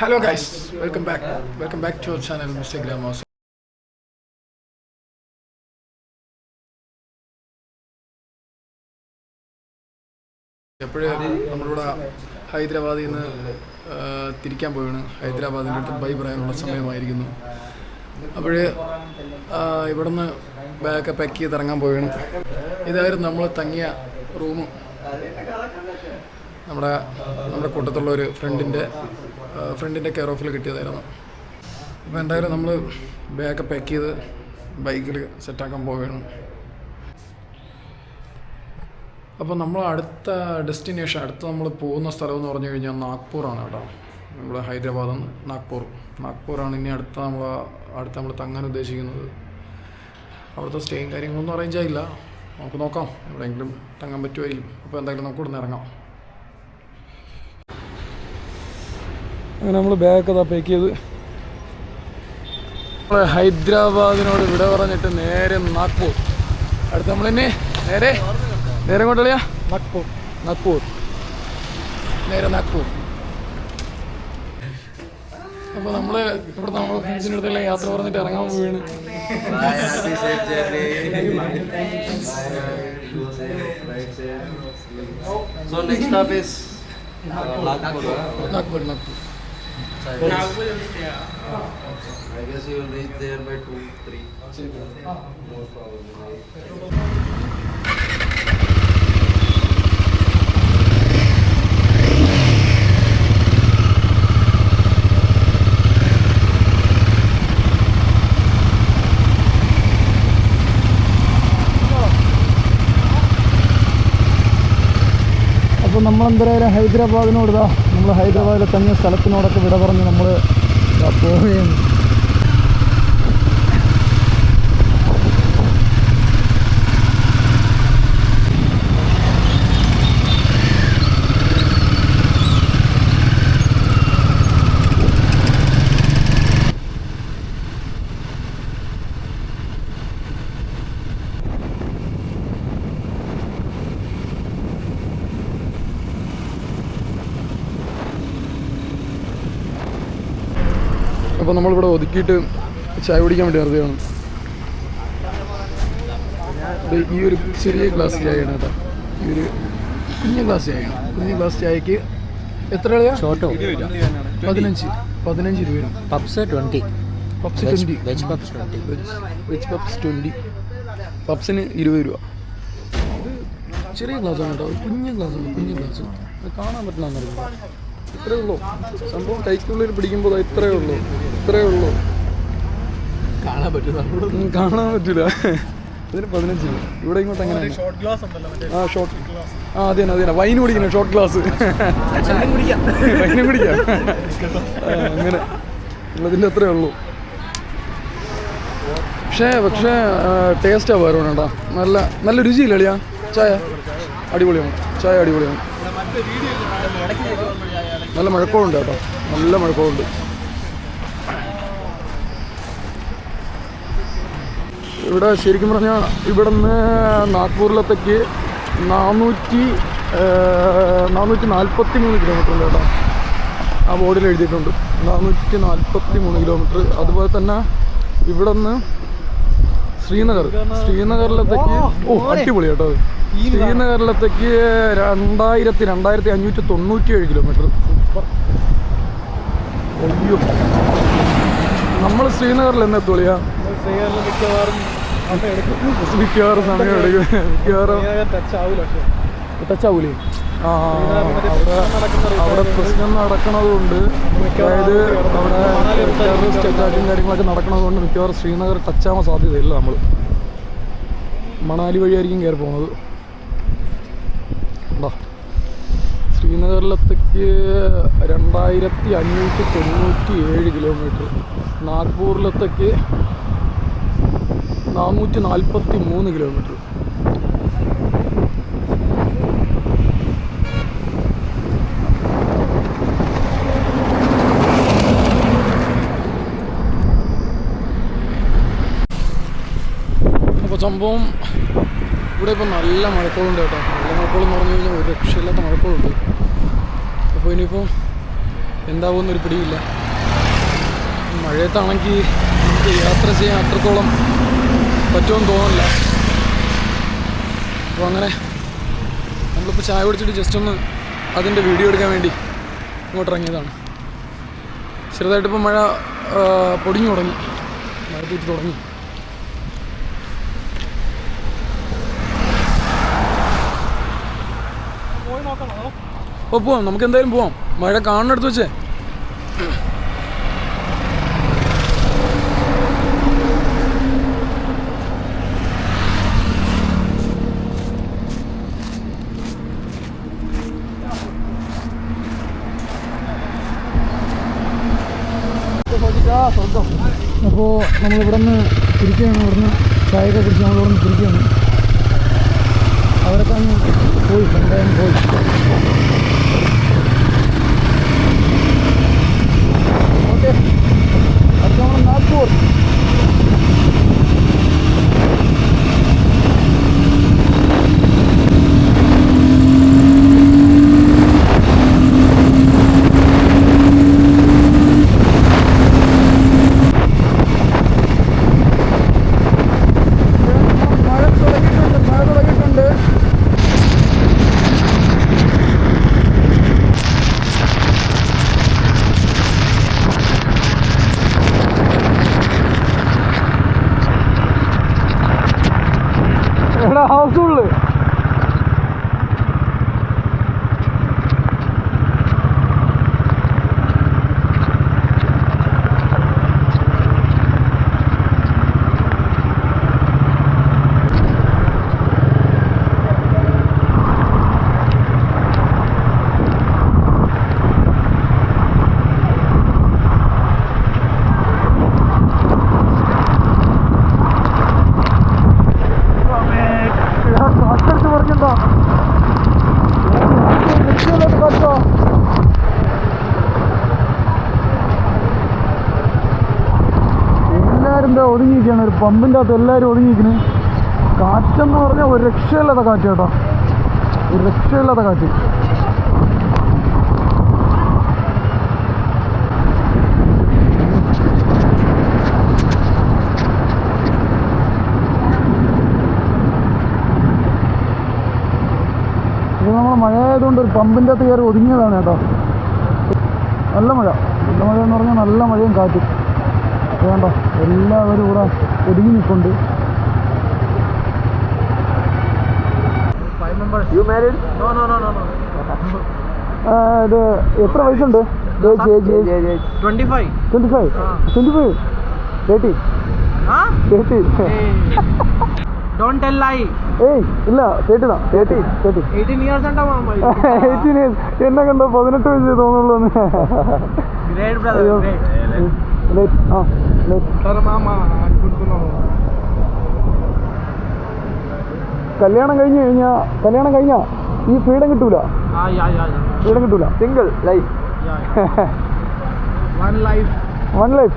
Hello guys, welcome back to our channel Mr. Gramos. എപ്പോഴും നമ്മളിവിടെ ഹൈദരാബാദിൽ നിന്ന് തിരിക്കാൻ പോവുകയാണ്. ഹൈദരാബാദിൻ്റെ അടുത്ത് ബൈ പറയാനുള്ള സമയമായിരിക്കുന്നു. അപ്പോൾ ഇവിടുന്ന് ബാഗൊക്കെ പാക്ക് ചെയ്ത് ഇറങ്ങാൻ പോവുകയാണ്. ഇതായിരുന്നു നമ്മൾ തങ്ങിയ റൂം. നമ്മുടെ കൂട്ടത്തുള്ള ഒരു ഫ്രണ്ടിൻ്റെ കെയർ ഓഫിൽ കിട്ടിയതായിരുന്നു. അപ്പോൾ എന്തായാലും നമ്മൾ ബാഗൊക്കെ പാക്ക് ചെയ്ത് ബൈക്കിൽ സെറ്റാക്കാൻ പോവുകയാണ്. അപ്പോൾ നമ്മൾ അടുത്ത നമ്മൾ പോകുന്ന സ്ഥലം എന്ന് പറഞ്ഞു കഴിഞ്ഞാൽ നാഗ്പൂറാണ് കേട്ടോ. നമ്മൾ ഹൈദരാബാദിൽ നിന്ന് നാഗ്പൂറാണ് ഇനി അടുത്ത നമ്മൾ തങ്ങാൻ ഉദ്ദേശിക്കുന്നത്. അവിടുത്തെ സ്റ്റേയും കാര്യങ്ങളൊന്നും അറേഞ്ച് ആയില്ല. നമുക്ക് നോക്കാം, എവിടെയെങ്കിലും തങ്ങാൻ പറ്റുമായിരിക്കും. അപ്പോൾ എന്തായാലും നമുക്ക് ഇവിടുന്ന് ഇറങ്ങാം. അങ്ങനെ നമ്മൾ ബാഗൊക്കെ പാക്ക് ചെയ്ത് നമ്മൾ ഹൈദരാബാദിനോട് വിട പറഞ്ഞിട്ട് നേരെ നാഗ്പൂർ. അടുത്ത് നമ്മൾ തന്നെ നേരെ കൊണ്ടളിയാ നാഗ്പൂർ. അപ്പോൾ നമ്മൾ ഇവിടുത്തെ നമ്മുടെ ഫ്രണ്ട്സിൻ്റെ അടുത്തെല്ലാം യാത്ര പറഞ്ഞിട്ട് ഇറങ്ങാൻ പോവുകയാണ്. Nagpur. I guess you will reach there by 2-3. Most probably. അപ്പോൾ നമ്മളെന്തായാലും നമ്മൾ ഹൈദരാബാദിലെ തങ്ങിയ സ്ഥലത്തിനോടൊക്കെ വിട പറഞ്ഞ് നമ്മൾ പോവുകയാണ്. അപ്പോൾ നമ്മളിവിടെ ഒതുക്കിയിട്ട് ചായ കുടിക്കാൻ വേണ്ടി വെറുതെയാണ്. ഈ ഒരു ചെറിയ ഗ്ലാസ് ചായയാണ് കേട്ടോ. ഈ ഒരു കുഞ്ഞ ഗ്ലാസ് ചായക്ക് എത്ര രൂപയാണ്? ഷോർട്ടോ 15 രൂപയാണ്. പപ്സ് 20. Veg puffs 20. പപ്സിന് 20 രൂപ. ചെറിയ ഗ്ലാസ്സാണ് കേട്ടോ. കുഞ്ഞ ഗ്ലാസ് കാണാൻ പറ്റണമെന്നറിയില്ല. ഇത്രയേ ഉള്ളൂ സംഭവം. കൈക്കുള്ളിൽ പിടിക്കുമ്പോൾ ഇത്രയേ ഉള്ളൂ. കാണാൻ പറ്റില്ല. ഇതിന് 15 രൂപ. ഇവിടെ ഇങ്ങോട്ട് എങ്ങനെ? അതെ വൈൻ കുടിക്കണം. ഷോർട്ട് ഗ്ലാസ് വൈനും കുടിക്കാം. അങ്ങനെ ഉള്ളതിൻ്റെ അത്രയേ ഉള്ളൂ. പക്ഷേ ടേസ്റ്റാണ് വേറെ കേട്ടോ. നല്ല രുചിയില്ല അളിയാ. ചായ അടിപൊളിയാണ്. നല്ല മഴക്കോളുണ്ട് കേട്ടോ. നല്ല മഴക്കോളുണ്ട്. ഇവിടെ ശരിക്കും പറഞ്ഞാൽ ഇവിടുന്ന് നാഗ്പൂരിലത്തേക്ക് 443 കിലോമീറ്റർ ഉണ്ട് കേട്ടോ. ആ ബോർഡിൽ എഴുതിയിട്ടുണ്ട് 443 കിലോമീറ്റർ. അതുപോലെ തന്നെ ഇവിടുന്ന് ശ്രീനഗറിലത്തേക്ക് അടിപൊളി കേട്ടോ. ശ്രീനഗറിലത്തേക്ക് 2597 കിലോമീറ്റർ. അയ്യോ, നമ്മൾ ശ്രീനഗറിൽ എന്ന് എത്തുള്ളിയാ? മിക്കവാറും സമയം എടുക്കും. ടച്ച് ആവൂലേ? അവിടെ പ്രശ്നം നടക്കണതുകൊണ്ട്, അതായത് അവിടെ ടെററിസ്റ്റ് അറ്റാക്കും കാര്യങ്ങളൊക്കെ നടക്കണതുകൊണ്ട് മിക്കവാറും ശ്രീനഗർ ടച്ച് ആവാൻ സാധ്യതയില്ല. നമ്മൾ മണാലി വഴിയായിരിക്കും കയറി പോകുന്നത്. ശ്രീനഗറിലത്തേക്ക് 2597 കിലോമീറ്റർ. നാഗ്പൂരിലത്തേക്ക് 443 കിലോമീറ്റർ. അപ്പോൾ സംഭവം ഇവിടെ ഇപ്പോൾ നല്ല മഴക്കോളുണ്ട് കേട്ടോ. നല്ല മഴക്കോളെന്ന് പറഞ്ഞു കഴിഞ്ഞാൽ ഒരു രക്ഷയില്ലാത്ത മഴക്കോളുണ്ട്. അപ്പോൾ ഇനിയിപ്പോൾ എന്താവുമെന്നൊരു പിടിയില്ല. മഴയത്താണെങ്കിൽ നമുക്ക് യാത്ര ചെയ്യാൻ അത്രത്തോളം പറ്റുമെന്ന് തോന്നില്ല. അപ്പോൾ അങ്ങനെ നമ്മളിപ്പോൾ ചായ കുടിച്ചിട്ട് ജസ്റ്റ് ഒന്ന് അതിൻ്റെ വീഡിയോ എടുക്കാൻ വേണ്ടി ഇങ്ങോട്ട് ഇറങ്ങിയതാണ്. ചെറുതായിട്ടിപ്പോൾ മഴ പൊടിഞ്ഞു തുടങ്ങി, മഴ തീറ്റി തുടങ്ങി. അപ്പോൾ പോവാം, നമുക്ക് എന്തായാലും പോവാം. മഴ കാണുന്നിടത്ത് വെച്ചേ. അപ്പോൾ നമ്മളിവിടെ നിന്ന് തിരിക്കുകയാണ്. ഇവിടുന്ന് ചായയൊക്കെ കുടിച്ച് നമ്മളിവിടെ നിന്ന് തിരിക്കുകയാണ്. അവരൊക്കെ അങ്ങ് പോയി, എന്തായാലും പോയി. ഓക്കെ, അടുത്ത നമ്മൾ നാഗ്പൂർ. ഹൗസുള്ളു ഒതുങ്ങിയിരിക്കുകയാണ്. ഒരു പമ്പിൻ്റെ അകത്ത് എല്ലാവരും ഒതുങ്ങിയിരിക്കുന്നത്. കാറ്റെന്ന് പറഞ്ഞാൽ ഒരു രക്ഷയില്ലാത്ത കാറ്റ് കേട്ടോ, ഒരു രക്ഷയില്ലാത്ത കാറ്റ്. ഇത് നമ്മൾ മഴ ആയതുകൊണ്ട് ഒരു പമ്പിൻ്റെ അകത്ത് കയറി ഒതുങ്ങിയതാണ് കേട്ടോ. നല്ല മഴ, നല്ല മഴ എന്ന് പറഞ്ഞാൽ നല്ല മഴയും കാറ്റും. വേണ്ട, എല്ലാവരും ഇവിടെ ഒതുങ്ങി നിൽക്കുന്നുണ്ട്. ഇത് എത്ര വയസ്സുണ്ട്? 25. 30. Don't tell lie. ഏയ് ഇല്ല, 30 தான். 18 years and 18 years. എന്നെ കണ്ടോ 18 വയസ്സേ തോന്നുള്ളൂ. Great brother, great. കല്യാണം കഴിഞ്ഞാ ഈ ഫ്രീഡം കിട്ടൂല. ഫ്രീഡം കിട്ടൂല. Single life. One life.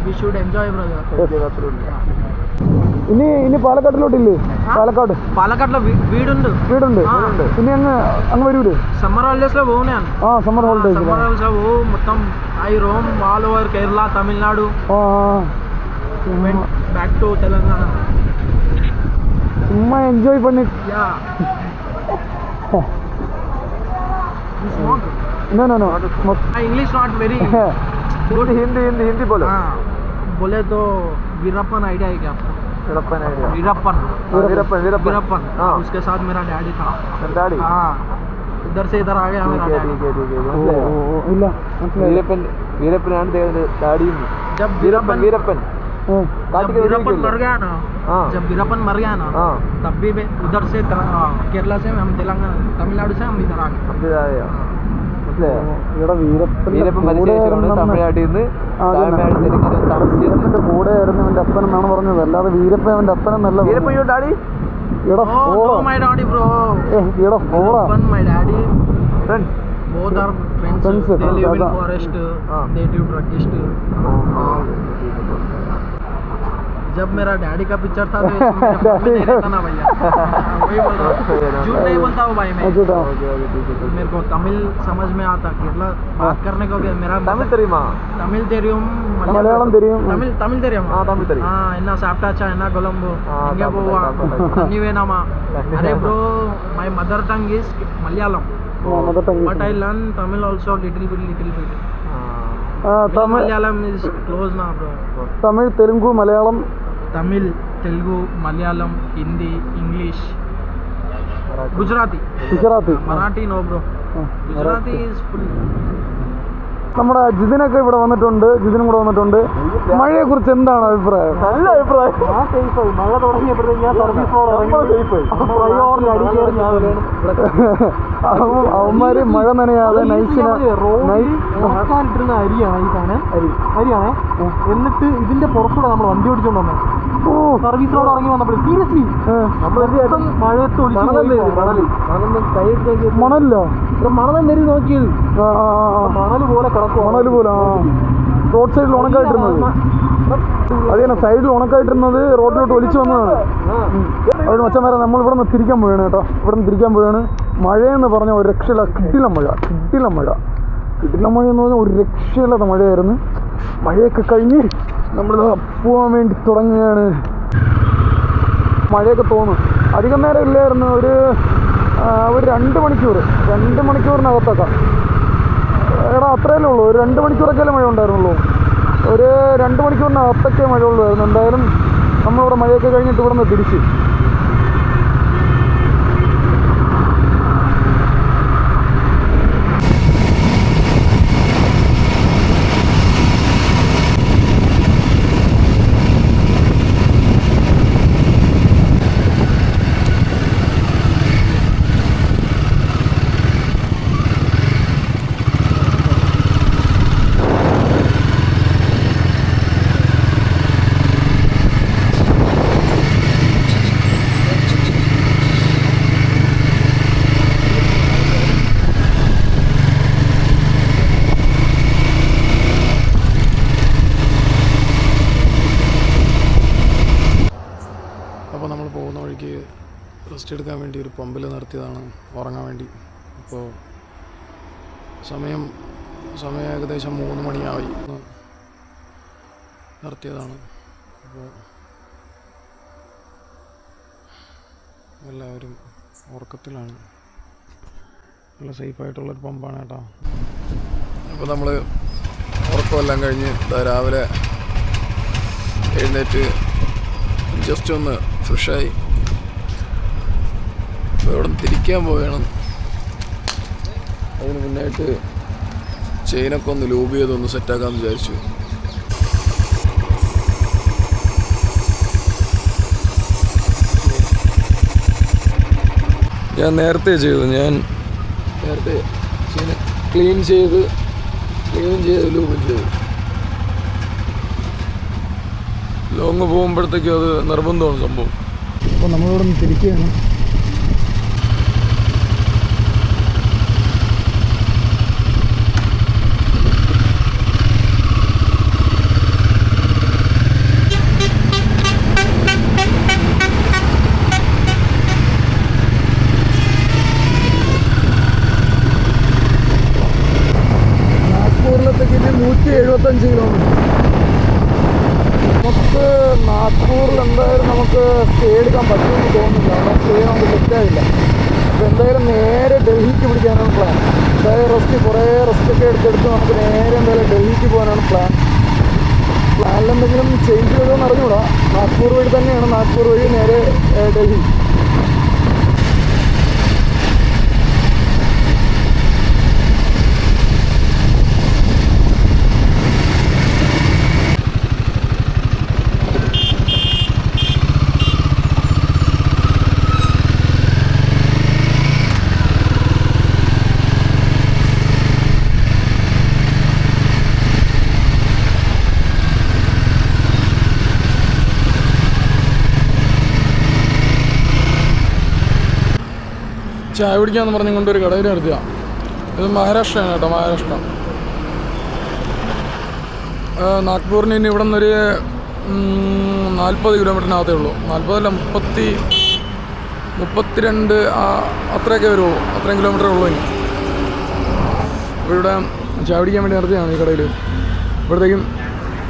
We should enjoy, brother. ഇനി പാലക്കാട്ടിലോട്ടില്ലേ? പാലക്കാട്ടിലെ വീടുണ്ട്. ഇനി അങ്ങ് വരൂലേ? സമ്മർ ഹോളിഡേസിലെ പോകുന്നതാണ്. സമ്മർ ഹോളിഡേസ് പോകും. മൊത്തം I roam all over Kerala, Tamil Nadu, back to Telangana. ചുമ്മാ എൻജോയ് പണി. No. English not very good. Hindi बोलो. बोले तो वीरप्पन आइडिया है क्या आपको? वीरप्पन. उसके साथ मेरा डैडी था. हाँ, इधर से इधर आ गया मेरा डैडी. वीरप्पन डैडी. जब वीरप्पन मर गया ना, तब भी उधर से केरला से हम तेलंगाना, तमिलनाडु से हम इधर आ गए. വീരപ്പന്റെ കൂടെ ആയിരുന്നു അവന്റെ അപ്പൻ എന്നാണ് പറഞ്ഞത്, അല്ലാതെ വീരപ്പൻ അവന്റെ അപ്പനെന്നല്ല. Both are friends. They live in forest. They do drugist. जब मेरा डैडी का पिक्चर था तो इसमें मेरे फोन में नहीं रहता ना भैया। वही बोल रहा हूँ, झूठ नहीं बोलता हूँ भाई मैं। मेरे को तमिल समझ में आता, केरला बात करने को मेरा തമിഴ് தெரியுமா? तमिल तेरियम മലയാളം தெரியும். तमिल तेरियम തമിഴ് தெரியும். हाँ इन्ना साप्टाचा इन्ना कोलंबो इंगे बोवा अन्नीवेनामा। अरे bro my mother tongue is Malayalam but I learn Tamil also little bit. Malayalam is close now bro. Tamil, Telugu, Malayalam, Tamil, Telugu, Malayalam, Hindi, English, Gujarati. Marathi no bro. Gujarati is full. നമ്മുടെ ജിതിനൊക്കെ ഇവിടെ വന്നിട്ടുണ്ട്, ജിതിനും കൂടെ വന്നിട്ടുണ്ട്. മഴയെ കുറിച്ച് എന്താണ് അഭിപ്രായം? നല്ല അഭിപ്രായം. ഞാൻ സേഫായി. മഴ തുടങ്ങിയപ്പോഴത്തേക്ക് ഞാൻ സർവീസ് റോഡ് അവന്മാര് മഴ നനയാതെ നൈസിന് ഉണക്കാനിട്ടിരുന്ന അരിയാണ് ഈ സാധനം. അരിയാണേ. എന്നിട്ട് ഇതിന്റെ പുറത്തൂടെ നമ്മൾ വണ്ടി ഓടിച്ചോണ്ട് വന്നത്. സർവീസ് റോഡ് ഇറങ്ങി വന്നപ്പോൾ സീരിയസ്ലി മഴയത്ത് മണല്ലോ മണൽ നോക്കിയത് മണൽ പോലെ കിടക്കും. മണൽ പോലെ റോഡ് സൈഡിൽ ഉണക്കായിട്ടിരുന്നത്. അത് തന്നെ സൈഡിൽ ഉണക്കായിട്ടിരുന്നത് റോഡിലോട്ട് ഒലിച്ചു വന്നതാണ്. അവിടെ മച്ചന്മാരെ നമ്മൾ ഇവിടെ നിന്ന് തിരിക്കാൻ പോവുകയാണ് കേട്ടോ. ഇവിടെ നിന്ന് തിരിക്കാൻ പോവുകയാണ്. മഴയെന്ന് പറഞ്ഞ ഒരു രക്ഷയില്ല. കിടിലം മഴ എന്ന് പറഞ്ഞാൽ ഒരു രക്ഷയില്ലാത്ത മഴയായിരുന്നു. മഴയൊക്കെ കഴിഞ്ഞ് നമ്മൾ പോകാൻ വേണ്ടി തുടങ്ങുകയാണ്. മഴയൊക്കെ തോന്നും. അധികം നേരം ഇല്ലായിരുന്നു. ഒരു 2 മണിക്കൂറിനകത്തൊക്കെ. എടാ അത്രയല്ലേ ഉള്ളൂ. ഒരു 2 മണിക്കൂറൊക്കെ മഴ ഉണ്ടായിരുന്നുള്ളൂ. ഒരു 2 മണിക്കൂറിനകത്തൊക്കെ മഴ ഉള്ളായിരുന്നു. എന്തായാലും നമ്മളിവിടെ മഴയൊക്കെ കഴിഞ്ഞിട്ട് ഇവിടെ നിന്ന് തിരിച്ച് റെസ്റ്റ് എടുക്കാൻ വേണ്ടി ഒരു പമ്പിൽ നിർത്തിയതാണ്, ഉറങ്ങാൻ വേണ്ടി. അപ്പോൾ സമയം ഏകദേശം 3 മണിയായി നിർത്തിയതാണ്. അപ്പോൾ എല്ലാവരും ഉറക്കത്തിലാണ്. നല്ല സേഫായിട്ടുള്ളൊരു പമ്പാണ് കേട്ടോ. അപ്പോൾ നമ്മൾ ഉറക്കമെല്ലാം കഴിഞ്ഞ് രാവിലെ എഴുന്നേറ്റ് ജസ്റ്റ് ഒന്ന് ഫ്രഷായി ഇവിടെ തിരിക്കാൻ പോവുകയാണ്. അതിന് മുന്നായിട്ട് ചെയിനൊക്കെ ഒന്ന് ലൂബ് ചെയ്തൊന്ന് സെറ്റാക്കാമെന്ന് വിചാരിച്ചു. ഞാൻ നേരത്തെ ചെയിൻ ക്ലീൻ ചെയ്ത് ലൂബ് ചെയ്ത് ലോങ് പോകുമ്പോഴത്തേക്കും അത് നിർബന്ധമാണ് സംഭവം. അപ്പോൾ നമ്മളിവിടെ നിന്ന് തിരിക്കുകയാണ്. നാഗ്പൂരിലത്തേക്ക് 175 കിലോമീറ്റർ. നമുക്ക് നാഗ്പൂരിൽ എന്തായാലും നമുക്ക് സ്റ്റേ എടുക്കാൻ പറ്റുമെന്ന് തോന്നുന്നില്ല. അവിടെ സ്റ്റേ നമുക്ക് സെറ്റായില്ല. അപ്പോൾ എന്തായാലും നേരെ ഡൽഹിക്ക് പിടിക്കാനാണ് പ്ലാൻ. എന്തായാലും കുറേ റെസ്റ്റൊക്കെ എടുത്തെടുത്ത് നമുക്ക് നേരെ എന്തായാലും ഡൽഹിക്ക് പോകാനാണ് പ്ലാനിലെന്തെങ്കിലും ചേഞ്ച് വരുമെന്ന് അറിഞ്ഞൂടാ. നാഗ്പൂർ വഴി തന്നെയാണ്, നാഗ്പൂർ വഴി നേരെ ഡൽഹി. ചായ കുടിക്കാമെന്ന് പറഞ്ഞ് കൊണ്ടൊരു കടയിൽ നിർത്തിയാണ്. ഇത് മഹാരാഷ്ട്രയാണ് കേട്ടോ, മഹാരാഷ്ട്ര. നാഗ്പൂരിന് ഇനി ഇവിടെ നിന്നൊരു 40 കിലോമീറ്ററിനകത്തേ ഉള്ളൂ. 40 32 അത്രയൊക്കെ വരുള്ളൂ. അത്രയും കിലോമീറ്ററേ ഉള്ളൂ ഇനി. അപ്പോൾ ഇവിടെ ചായ പിടിക്കാൻ വേണ്ടി നിർത്തിയാണ് ഈ കടയിൽ. ഇവിടത്തേക്കും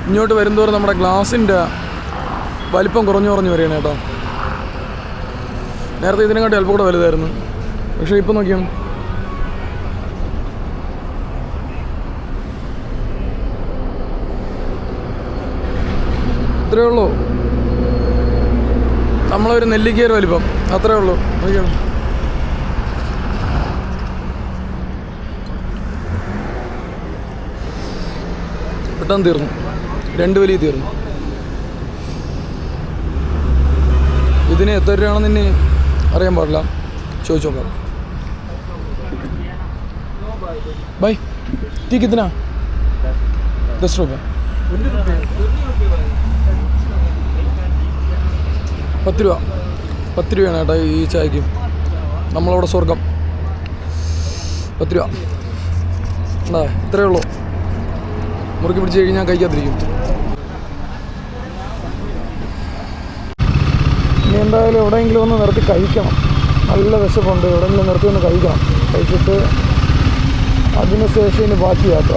ഇങ്ങോട്ട് വരുന്നതോറും നമ്മുടെ ഗ്ലാസിൻ്റെ വലിപ്പം കുറഞ്ഞു വരികയാണ് കേട്ടോ. നേരത്തെ ഇതിനെക്കാട്ടി അല്പം കൂടെ വലുതായിരുന്നു, പക്ഷേ ഇപ്പം നോക്കിയാണ് ഇത്രയേ ഉള്ളൂ. നമ്മളൊരു നെല്ലിക്കയൊരു വലിപ്പം അത്രയേ ഉള്ളൂ. നോക്കിയാണ് പെട്ടെന്ന് തീർന്നു. 2 വലിയ തീർന്നു. ഇതിന് എത്ര രൂപയാണെന്ന് ഇനി അറിയാൻ പാടില്ല, ചോദിച്ചു നോക്കാം. By tea കിത്തനാ? 10 രൂപ. 10 രൂപ. 10 രൂപയാണ് കേട്ടോ ഈ ചായക്ക്. നമ്മളവിടെ സ്വർഗം. 10 രൂപ. എന്താ ഇത്രയേ ഉള്ളൂ. മുറുക്കി പിടിച്ച് കഴിഞ്ഞാൽ കഴിക്കാതിരിക്കും. ഇനി എന്തായാലും എവിടെയെങ്കിലും ഒന്ന് നിർത്തി കഴിക്കണം. നല്ല വിശപ്പുണ്ട്. എവിടെയെങ്കിലും നിർത്തി ഒന്ന് കഴിക്കണം. കഴിച്ചിട്ട് അതിനുശേഷം ഇനി ബാക്കി യാത്ര.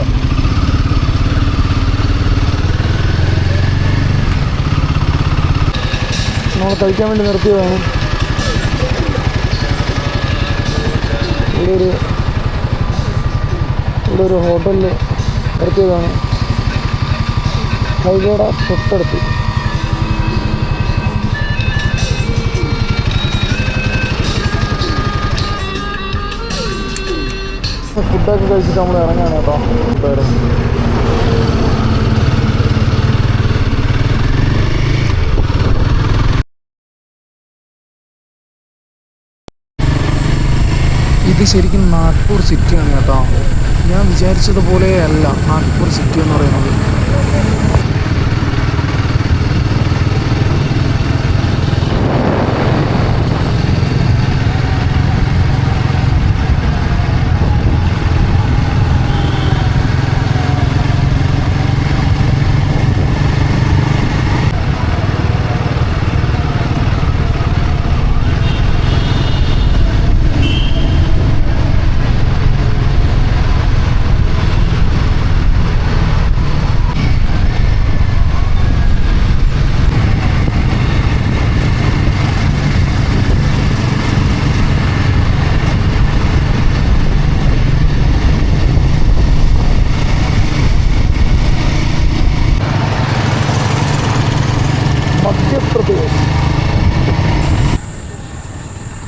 നമ്മൾ കഴിക്കാൻ വേണ്ടി നിർത്തിയതാണ്. ഇവിടെ ഒരു ഹോട്ടലിൽ നിർത്തിയതാണ്. ഹൈവേയുടെ തൊട്ടടുത്ത്. ഫുഡൊക്കെ കഴിച്ചിട്ട് നമ്മൾ ഇറങ്ങാണ് കേട്ടോ. എന്തായാലും ഇത് ശരിക്കും നാഗ്പൂർ സിറ്റിയാണ് കേട്ടോ. ഞാൻ വിചാരിച്ചതുപോലെ അല്ല നാഗ്പൂർ സിറ്റി എന്ന് പറയുന്നത്.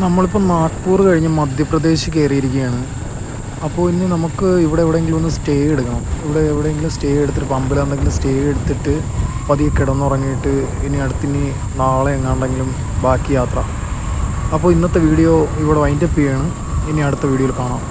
നമ്മളിപ്പോൾ നാഗ്പൂർ കഴിഞ്ഞ് മധ്യപ്രദേശ് കയറിയിരിക്കുകയാണ്. അപ്പോൾ ഇനി നമുക്ക് ഇവിടെ എവിടെയെങ്കിലും ഒന്ന് സ്റ്റേ എടുക്കണം. ഇവിടെ എവിടെയെങ്കിലും സ്റ്റേ എടുത്തിട്ട് പമ്പിൽ എന്തെങ്കിലും സ്റ്റേ എടുത്തിട്ട് പതിയെ കിടന്നുറങ്ങിയിട്ട് ഇനി നാളെ എങ്ങാണ്ടെങ്കിലും ബാക്കി യാത്ര. അപ്പോൾ ഇന്നത്തെ വീഡിയോ ഇവിടെ വൈൻഡപ്പ് ചെയ്യാണ്. ഇനി അടുത്ത വീഡിയോയിൽ കാണാം.